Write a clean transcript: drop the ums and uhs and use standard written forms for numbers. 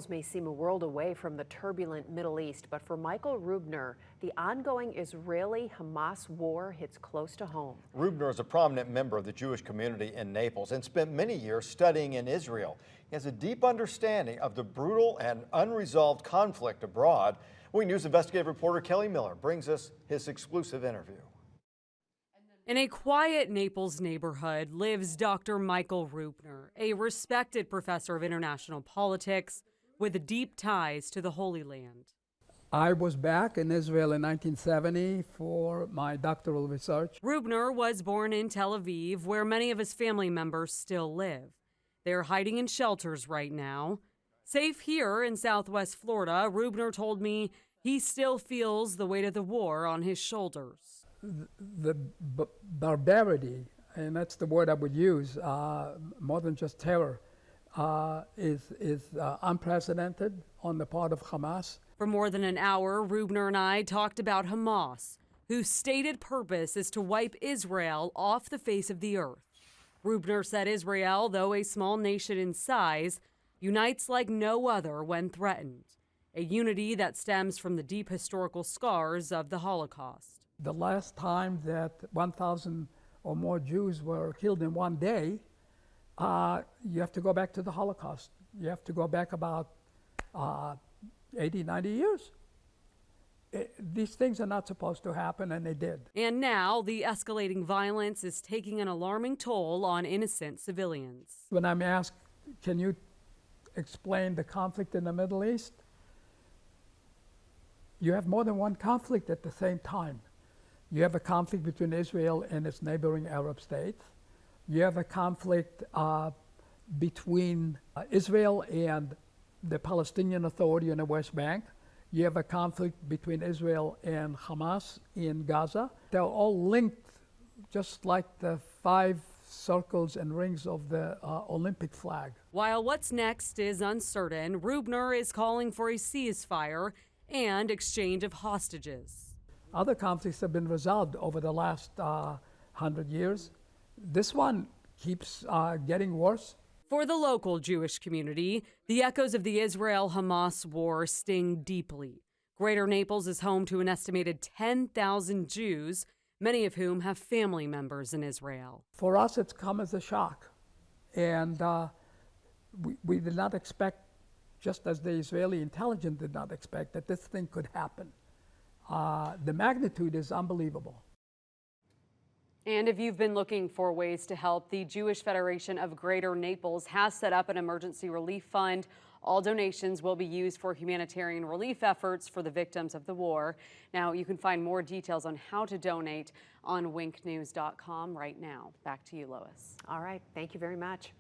May seem a world away from the turbulent Middle East, but for Michael Rubner, the ongoing Israeli-Hamas war hits close to home. Rubner is a prominent member of the Jewish community in Naples and spent many years studying in Israel. He has a deep understanding of the brutal and unresolved conflict abroad. Wing News investigative reporter Kelly Miller brings us his exclusive interview. In a quiet Naples neighborhood lives Dr. Michael Rubner, a respected professor of international politics with deep ties to the Holy Land. I was back in Israel in 1970 for my doctoral research. Rubner was born in Tel Aviv, where many of his family members still live. They're hiding in shelters right now. Safe here in Southwest Florida, Rubner told me he still feels the weight of the war on his shoulders. The barbarity, and that's the word I would use, more than just terror, is unprecedented on the part of Hamas. For more than an hour, Rubner and I talked about Hamas, whose stated purpose is to wipe Israel off the face of the earth. Rubner said Israel, though a small nation in size, unites like no other when threatened, a unity that stems from the deep historical scars of the Holocaust. The last time that 1,000 or more Jews were killed in one day, you have to go back to the Holocaust. You have to go back about 80, 90 years. These things are not supposed to happen, and they did. And now the escalating violence is taking an alarming toll on innocent civilians. When I'm asked, can you explain the conflict in the Middle East? You have more than one conflict at the same time. You have a conflict between Israel and its neighboring Arab states. You have a conflict between Israel and the Palestinian Authority in the West Bank. You have a conflict between Israel and Hamas in Gaza. They're all linked, just like the 5 circles and rings of the Olympic flag. While what's next is uncertain, Rubner is calling for a ceasefire and exchange of hostages. Other conflicts have been resolved over the last 100 years. This one keeps getting worse. For the local Jewish community, the echoes of the Israel-Hamas war sting deeply. Greater Naples is home to an estimated 10,000 Jews, many of whom have family members in Israel. For us, it's come as a shock. And we did not expect, just as the Israeli intelligence did not expect, that this thing could happen. The magnitude is unbelievable. And if you've been looking for ways to help, the Jewish Federation of Greater Naples has set up an emergency relief fund. All donations will be used for humanitarian relief efforts for the victims of the war. Now, you can find more details on how to donate on winknews.com right now. Back to you, Lois. All right. Thank you very much.